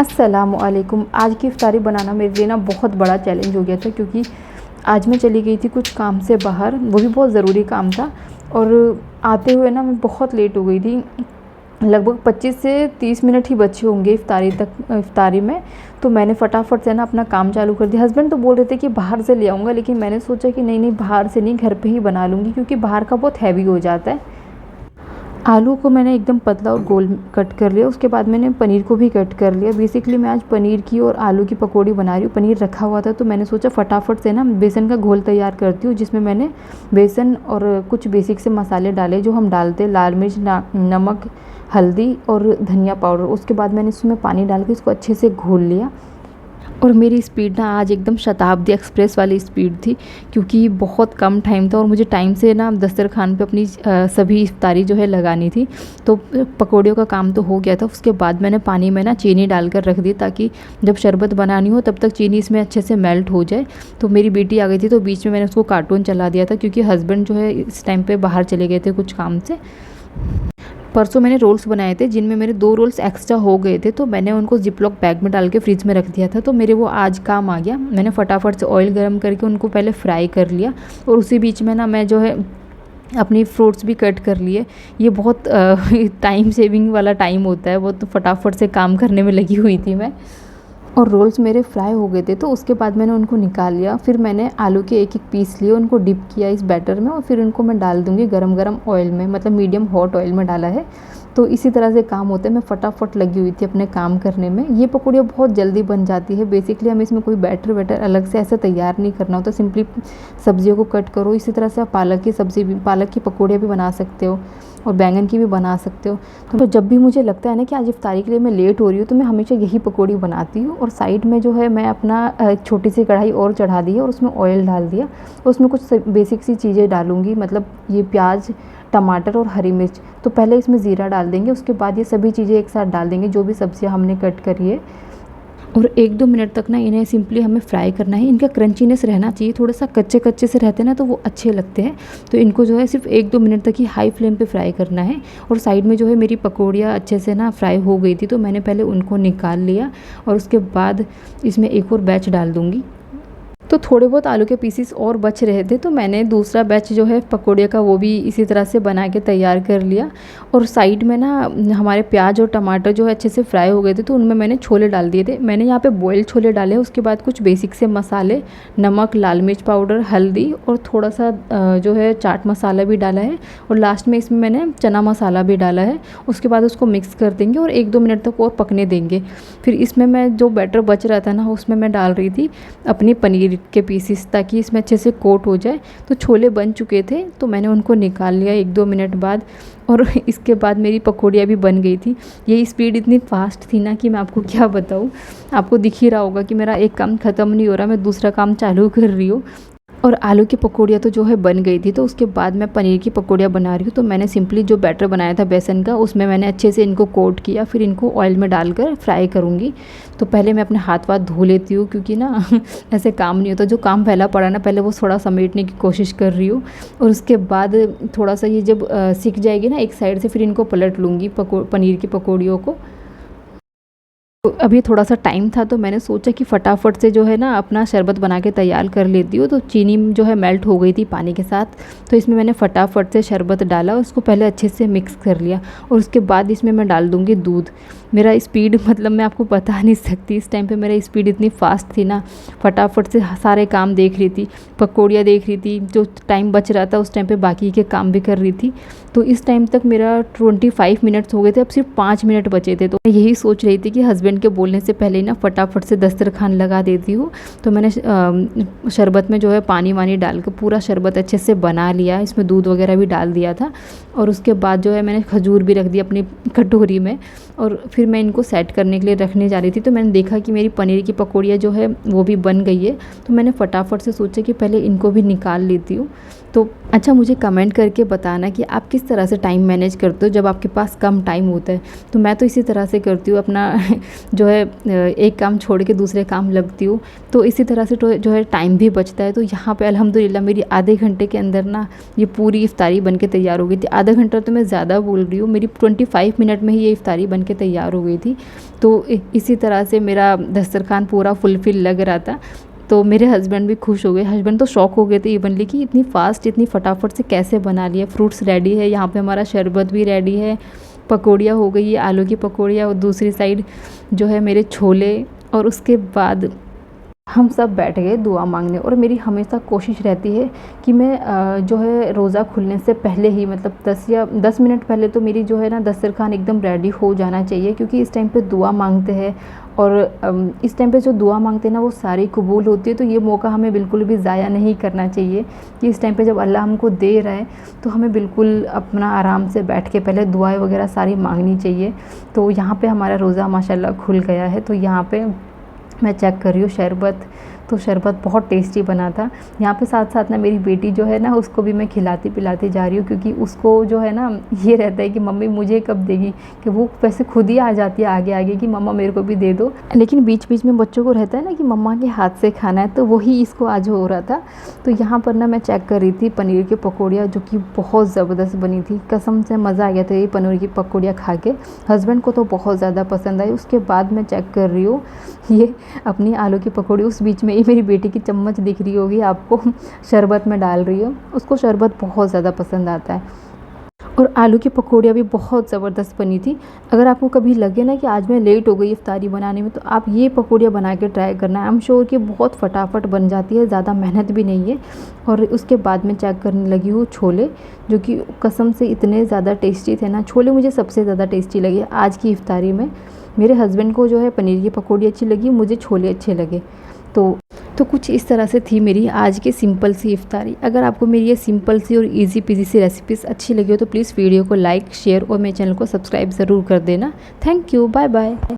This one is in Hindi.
अस्सलामुअलैकुम। आज की इफ्तारी बनाना मेरे लिए ना बहुत बड़ा चैलेंज हो गया था, क्योंकि आज मैं चली गई थी कुछ काम से बाहर, वो भी बहुत ज़रूरी काम था। और आते हुए ना मैं बहुत लेट हो गई थी। लगभग 25 से 30 मिनट ही बचे होंगे इफ्तारी में। तो मैंने फटाफट से ना अपना काम चालू कर दिया। हस्बैंड तो बोल रहे थे कि बाहर से ले आऊँगा, लेकिन मैंने सोचा कि नहीं नहीं, बाहर से नहीं, घर पे ही बना लूँगी, क्योंकि बाहर का बहुत हैवी हो जाता है। आलू को मैंने एकदम पतला और गोल कट कर लिया। उसके बाद मैंने पनीर को भी कट कर लिया। बेसिकली मैं आज पनीर की और आलू की पकौड़ी बना रही हूँ। पनीर रखा हुआ था तो मैंने सोचा फटाफट से ना बेसन का घोल तैयार करती हूँ, जिसमें मैंने बेसन और कुछ बेसिक से मसाले डाले जो हम डालते हैं, लाल मिर्च, नमक, हल्दी और धनिया पाउडर। उसके बाद मैंने इसमें पानी डाल के इसको अच्छे से घोल लिया। और मेरी स्पीड ना आज एकदम शताब्दी एक्सप्रेस वाली स्पीड थी, क्योंकि बहुत कम टाइम था और मुझे टाइम से ना दस्तरखान पे अपनी सभी इफ्तारी जो है लगानी थी। तो पकौड़ियों का काम तो हो गया था। उसके बाद मैंने पानी में ना चीनी डालकर रख दी, ताकि जब शरबत बनानी हो तब तक चीनी इसमें अच्छे से मेल्ट हो जाए। तो मेरी बेटी आ गई थी, तो बीच में मैंने उसको कार्टून चला दिया था, क्योंकि हस्बैंड जो है इस टाइम पर बाहर चले गए थे कुछ काम से। परसों मैंने रोल्स बनाए थे, जिनमें मेरे 2 रोल्स एक्स्ट्रा हो गए थे, तो मैंने उनको जिपलॉक बैग में डाल के फ्रिज में रख दिया था। तो मेरे वो आज काम आ गया। मैंने फटाफट से ऑयल गरम करके उनको पहले फ्राई कर लिया, और उसी बीच में ना मैं जो है अपनी फ्रूट्स भी कट कर लिए। ये बहुत टाइम सेविंग वाला टाइम होता है वो, तो फटाफट से काम करने में लगी हुई थी मैं। और रोल्स मेरे फ्राई हो गए थे, तो उसके बाद मैंने उनको निकाल लिया। फिर मैंने आलू के एक एक पीस लिए, उनको डिप किया इस बैटर में, और फिर उनको मैं डाल दूँगी गरम गरम ऑयल में, मतलब मीडियम हॉट ऑयल में डाला है। तो इसी तरह से काम होता है। मैं फटाफट लगी हुई थी अपने काम करने में। ये पकौड़ियाँ बहुत जल्दी बन जाती है। बेसिकली हमें इसमें कोई बैटर अलग से ऐसा तैयार नहीं करना होता, सिंपली सब्जियों को कट करो। इसी तरह से आप पालक की सब्ज़ी भी, पालक की पकौड़ियाँ भी बना सकते हो, और बैंगन की भी बना सकते हो। तो जब भी मुझे लगता है ना कि आज इफ्तारी के लिए मैं लेट हो रही हूँ, तो मैं हमेशा यही पकौड़ी बनाती हूँ। और साइड में जो है मैं अपना एक छोटी सी कढ़ाई और चढ़ा दी है, और उसमें ऑयल डाल दिया। और उसमें कुछ बेसिक सी चीज़ें डालूँगी, मतलब ये प्याज, टमाटर और हरी मिर्च। तो पहले इसमें ज़ीरा डाल देंगे, उसके बाद ये सभी चीज़ें एक साथ डाल देंगे, जो भी सब्जियां हमने कट करी है। और 1-2 मिनट तक ना इन्हें सिंपली हमें फ्राई करना है। इनका क्रंचीनेस रहना चाहिए, थोड़ा सा कच्चे कच्चे से रहते हैं ना, तो वो अच्छे लगते हैं। तो इनको जो है सिर्फ 1-2 मिनट तक ही हाई फ्लेम पे फ्राई करना है। और साइड में जो है मेरी पकौड़ियाँ अच्छे से ना फ्राई हो गई थी, तो मैंने पहले उनको निकाल लिया, और उसके बाद इसमें एक और बैच डाल दूँगी। तो थोड़े बहुत आलू के पीसीस और बच रहे थे, तो मैंने दूसरा बैच जो है पकौड़े का वो भी इसी तरह से बना के तैयार कर लिया। और साइड में ना हमारे प्याज और टमाटर जो है अच्छे से फ्राई हो गए थे, तो उनमें मैंने छोले डाल दिए थे। मैंने यहाँ पे बॉयल छोले डाले। उसके बाद कुछ बेसिक से मसाले, नमक, लाल मिर्च पाउडर, हल्दी और थोड़ा सा जो है चाट मसाला भी डाला है। और लास्ट में इसमें मैंने चना मसाला भी डाला है। उसके बाद उसको मिक्स कर देंगे और 1-2 मिनट तक और पकने देंगे। फिर इसमें मैं जो बैटर बच रहा था ना, उसमें मैं डाल रही थी अपनी पनीर के पीसीस, ताकि इसमें अच्छे से कोट हो जाए। तो छोले बन चुके थे, तो मैंने उनको निकाल लिया 1-2 मिनट बाद। और इसके बाद मेरी पकौड़ियाँ भी बन गई थी। ये स्पीड इतनी फास्ट थी ना कि मैं आपको क्या बताऊँ। आपको दिख ही रहा होगा कि मेरा एक काम ख़त्म नहीं हो रहा, मैं दूसरा काम चालू कर रही हूँ। और आलू की पकौड़ियाँ तो जो है बन गई थी। तो उसके बाद मैं पनीर की पकौड़ियाँ बना रही हूँ। तो मैंने सिंपली जो बैटर बनाया था बेसन का, उसमें मैंने अच्छे से इनको कोट किया। फिर इनको ऑयल में डालकर फ्राई करूँगी। तो पहले मैं अपने हाथ वाथ धो लेती हूँ, क्योंकि ना ऐसे काम नहीं होता। जो काम फैला पड़ा ना, पहले वो थोड़ा समेटने की कोशिश कर रही हूँ। और उसके बाद थोड़ा सा ये जब सिक जाएगी ना एक साइड से, फिर इनको पलट लूँगी पनीर की पकौड़ियों को। तो अभी थोड़ा सा टाइम था, तो मैंने सोचा कि फटाफट से जो है ना अपना शरबत बना के तैयार कर लेती हूँ। तो चीनी जो है मेल्ट हो गई थी पानी के साथ, तो इसमें मैंने फटाफट से शरबत डाला, उसको पहले अच्छे से मिक्स कर लिया। और उसके बाद इसमें मैं डाल दूँगी दूध। मेरा स्पीड, मतलब मैं आपको बता नहीं सकती, इस टाइम पे मेरा स्पीड इतनी फास्ट थी ना। फटाफट से सारे काम देख रही थी, पकौड़ियाँ देख रही थी, जो टाइम बच रहा था उस टाइम पे बाकी के काम भी कर रही थी। तो इस टाइम तक मेरा 25 मिनट्स हो गए थे, अब सिर्फ 5 मिनट बचे थे। तो मैं यही सोच रही थी कि हस्बैंड के बोलने से पहले ही ना फटाफट से दस्तरखान लगा देती हूँ। तो मैंने शरबत में जो है पानी वानी डाल के पूरा शरबत अच्छे से बना लिया। इसमें दूध वगैरह भी डाल दिया था। और उसके बाद जो है मैंने खजूर भी रख दी अपनी कटोरी में। और फिर मैं इनको सेट करने के लिए रखने जा रही थी, तो मैंने देखा कि मेरी पनीर की पकौड़ियाँ जो है वो भी बन गई है। तो मैंने फटाफट से सोचा कि पहले इनको भी निकाल लेती हूँ। तो अच्छा, मुझे कमेंट करके बताना कि आप किस तरह से टाइम मैनेज करते हो जब आपके पास कम टाइम होता है। तो मैं तो इसी तरह से करती हूँ। अपना जो है एक काम छोड़ के दूसरे काम लगती हूँ। तो इसी तरह से जो है टाइम भी बचता है। तो यहाँ पे अल्हम्दुलिल्लाह मेरी आधे घंटे के अंदर ना ये पूरी इफ्तारी बन के तैयार हो गई थी। आधा घंटा तो मैं ज़्यादा बोल रही हूँ, मेरी 25 मिनट में ही ये इफ्तारी बन के तैयार हो गई थी। तो इसी तरह से मेरा दस्तरखान पूरा फुलफिल लग रहा था। तो मेरे हस्बैंड भी खुश हो गए, हस्बैंड तो शॉक हो गए थे इवनली कि इतनी फ़ास्ट इतनी फटाफट से कैसे बना लिया। फ्रूट्स रेडी है, यहाँ पे हमारा शरबत भी रेडी है, पकौड़ियाँ हो गई है, आलू की पकौड़ियाँ, और दूसरी साइड जो है मेरे छोले। और उसके बाद हम सब बैठ गए दुआ मांगने। और मेरी हमेशा कोशिश रहती है कि मैं जो है रोज़ा खुलने से पहले ही, मतलब 10 मिनट पहले तो मेरी जो है ना दस्तरखान एकदम रेडी हो जाना चाहिए, क्योंकि इस टाइम पे दुआ मांगते हैं। और इस टाइम पे जो दुआ मांगते हैं ना वो सारी कबूल होती है। तो ये मौका हमें बिल्कुल भी ज़ाया नहीं करना चाहिए कि इस टाइम पे जब अल्लाह हमको दे रहा है तो हमें बिल्कुल अपना आराम से बैठ के पहले दुआएं वगैरह सारी मांगनी चाहिए। तो यहाँ पे हमारा रोज़ा माशाल्लाह खुल गया है। तो यहाँ पे मैं चेक कर रही हूँ शरबत, तो शरबत बहुत टेस्टी बना था। यहाँ पे साथ साथ ना मेरी बेटी जो है ना उसको भी मैं खिलाती पिलाती जा रही हूँ, क्योंकि उसको जो है ना ये रहता है कि मम्मी मुझे कब देगी, कि वो वैसे खुद ही आ जाती है आगे आगे कि मम्मा मेरे को भी दे दो। लेकिन बीच बीच में बच्चों को रहता है ना कि मम्मा के हाथ से खाना है, तो वही इसको आज हो रहा था। तो यहाँ पर ना मैं चेक कर रही थी पनीर की पकौड़ियाँ, जो कि बहुत ज़बरदस्त बनी थी, कसम से मज़ा आ गया था ये पनीर की पकौड़ियाँ खा के। हस्बैंड को तो बहुत ज़्यादा पसंद आई। उसके बाद मैं चेक कर रही हूँ ये अपनी आलू की पकौड़ी। उस बीच में ही मेरी बेटी की चम्मच दिख रही होगी आपको, शरबत में डाल रही हो, उसको शरबत बहुत ज़्यादा पसंद आता है। और आलू की पकौड़ियाँ भी बहुत ज़बरदस्त बनी थी। अगर आपको कभी लगे ना कि आज मैं लेट हो गई इफ्तारी बनाने में, तो आप ये पकौड़ियाँ बना के ट्राई करना। आई एम श्योर कि बहुत फटाफट बन जाती है, ज़्यादा मेहनत भी नहीं है। और उसके बाद मैं चेक करने लगी हूँ छोले, जो कि कसम से इतने ज़्यादा टेस्टी थे ना। छोले मुझे सबसे ज़्यादा टेस्टी लगे आज की इफ्तारी में। मेरे हस्बैंड को जो है पनीर की पकौड़ी अच्छी लगी, मुझे छोले अच्छे लगे। तो कुछ इस तरह से थी मेरी आज की सिंपल सी इफ्तारी। अगर आपको मेरी ये सिंपल सी और इजी पीजी सी रेसिपीज़ अच्छी लगी हो तो प्लीज़ वीडियो को लाइक शेयर और मेरे चैनल को सब्सक्राइब ज़रूर कर देना। Thank you, bye bye.